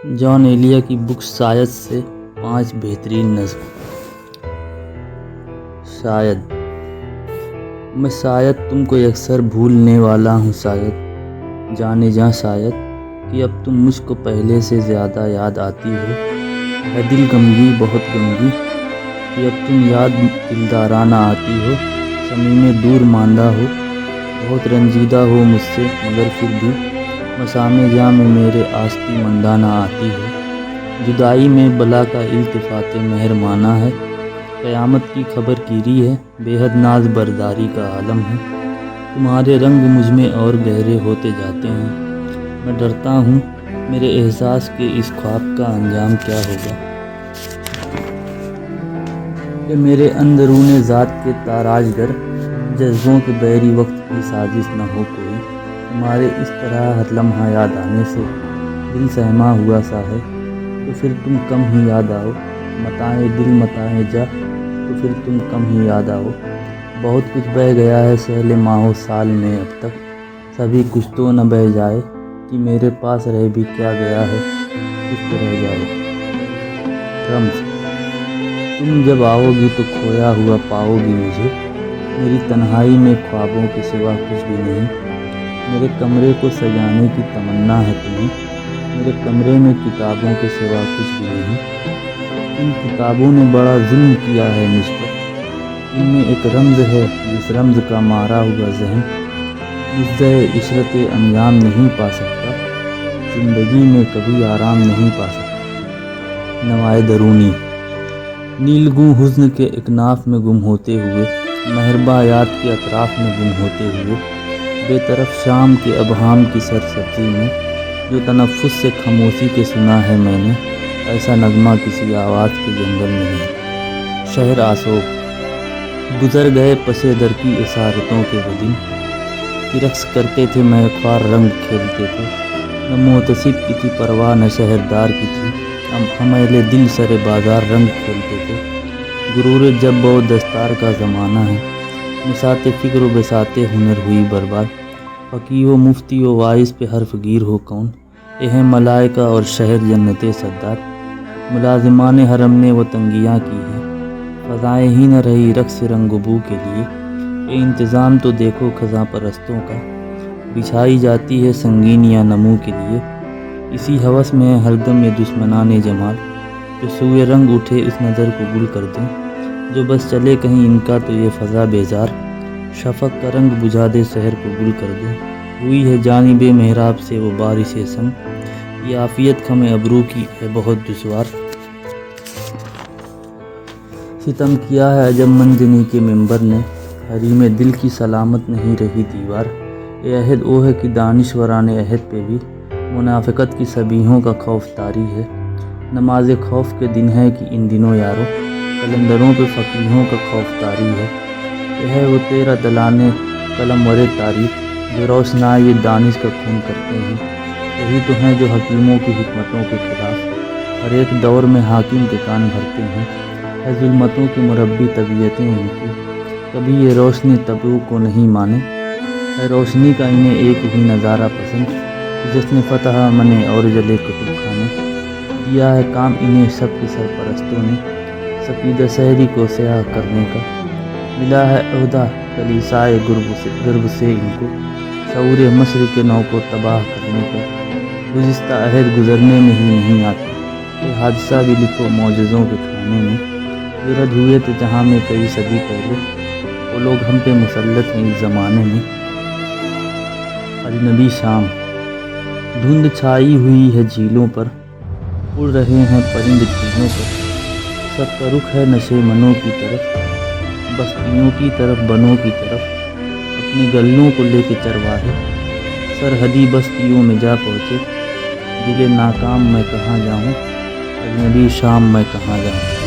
جان ایلیا کی بک شاید سے 5 بہترین نظم۔ شاید میں تم کو یکسر بھولنے والا ہوں، شاید جانے جاں شاید کہ اب تم مجھ کو پہلے سے زیادہ یاد آتی ہو۔ ہے دل غمگی بہت غمگی کہ اب تم یاد دلدارانہ آتی ہو۔ صمیم دور ماندہ ہو، بہت رنجیدہ ہو مجھ سے، مگر پھر بھی مسامے جاں میں میرے آستی مندانہ آتی ہو۔ جدائی میں بلا کا التفات مہربانہ ہے، قیامت کی خبر گیری ہے، بے حد ناز برداری کا عالم ہے۔ تمہارے رنگ مجھ میں اور گہرے ہوتے جاتے ہیں، میں ڈرتا ہوں میرے احساس کے اس خواب کا انجام کیا ہوگا۔ کہ میرے اندرون ذات کے تاراج گر، جذبوں کے بیری وقت کی سازش نہ ہو کوئی۔ تمہارے اس طرح ہر لمحہ یاد آنے سے دل سہما ہوا سا ہے، تو پھر تم کم ہی یاد آؤ۔ متاعِ دل متاعِ جاں، تو پھر تم کم ہی یاد آؤ۔ بہت کچھ بہہ گیا ہے سیل ماہ و سال میں اب تک، سبھی کچھ تو نہ بہہ جائے کہ میرے پاس رہ بھی کیا گیا ہے، کچھ تو رہ جائے۔ رمز: تم جب آؤ گی تو کھویا ہوا پاؤ گی مجھے، میری تنہائی میں خوابوں کے سوا کچھ بھی نہیں۔ میرے کمرے کو سجانے کی تمنا ہے تمہیں، میرے کمرے میں کتابوں کے سوا کچھ بھی نہیں۔ ان کتابوں نے بڑا ظلم کیا ہے مجھ پر، ان میں ایک رمز ہے جس رمز کا مارا ہوا ذہن لذّۂ عشرت انجام نہیں پا سکتا، زندگی میں کبھی آرام نہیں پا سکتا۔ نوائے درونی: نیلگوں حزن کے اکناف میں گم ہوتے ہوئے، مہرباں یاد کے اطراف میں گم ہوتے ہوئے، بے طرف شام کے ابہام کی سرسبزی میں، جو تنفس سے خاموشی کے سنا ہے میں نے، ایسا نغمہ کسی آواز کے جنگل میں نہیں۔ شہر آشوب: گزر گئے پس در کی اسارتوں کے وہ دن کہ رقص کرتے تھے مہ خوار رنگ کھیلتے تھے۔ نہ محتسب کی تھی پرواہ نہ شہردار کی تھی، ہم اہل دل سر بازار رنگ کھیلتے تھے۔ غرور جب و دستار کا زمانہ ہے، بساط فکر و بساط ہنر ہوئی برباد۔ فقیہ و مفتی و واعظ پہ حرف گیر ہو کون، اے ملائکہ اور شہر جنت صداد۔ ملازمان حرم نے وہ تنگیاں کی ہیں، فضائیں ہی نہ رہی رقص رنگ و بو کے لیے۔ اے انتظام تو دیکھو خزاں پرستوں کا، بچھائی جاتی ہے سنگینیاں نمو کے لیے۔ اسی ہوس میں ہے ہر دم یہ دشمنان جمال، جو سوئے رنگ اٹھے اس نظر کو گل کر دیں، جو بس چلے کہیں ان کا تو یہ فضا بیزار، شفق کا رنگ بجھا دے سحر کو گل کر دے۔ ہوئی ہے جانب محراب سے وہ بارش سنگ، یہ عافیت خم ابرو کی ہے بہت دشوار۔ ستم کیا ہے عجب منجنی کے ممبر نے، حریم دل کی سلامت نہیں رہی دیوار۔ اے عہد او ہے کہ دانشوران عہد پہ بھی منافقت کی صبیحوں کا خوف طاری ہے۔ نماز خوف کے دن ہے کہ ان دنوں یارو، کلندروں پہ فقیہوں کا خوف طاری ہے۔ یہ ہے وہ تیرا دلانے قلم ور تاریخ، جو روشنائی دانش کا خون کرتے ہیں۔ یہی تو ہیں جو حکیموں کی حکمتوں کے خلاف ہر ایک دور میں حاکم کے کان بھرتے ہیں۔ ہے ظلمتوں کی مربی طبیعتیں ان کی، کبھی یہ روشنی طبعوں کو نہیں مانے۔ ہے روشنی کا انہیں ایک ہی نظارہ پسند، جس نے فتح منے اور جلے کتب خانے۔ دیا ہے کام انہیں سب کے سرپرستوں نے، سپیدہ سحری کو سیاہ کرنے کا۔ ملا ہے عہدہ کلیسائے غرب سے ان کو، شعور مشرق نو کو تباہ کرنے کا۔ گزشتہ عہد گزرنے میں ہی نہیں آتے، یہ حادثہ بھی لکھو معجزوں کے کھانے میں۔ جو رد ہوئے تھے جہاں میں کئی صدی پہلے، وہ لوگ ہم پہ مسلط ہیں اس زمانے میں۔ اجنبی شام: دھند چھائی ہوئی ہے جھیلوں پر، اڑ رہے ہیں پرند چیلوں پر۔ سب کا رخ ہے نشے منوں کی طرف، بستیوں کی طرف بنوں کی طرف۔ اپنے گلوں کو لے کے چرواہے سرحدی بستیوں میں جا پہنچے۔ دل ناکام میں کہاں جاؤں، اجنبی شام میں کہاں جاؤں۔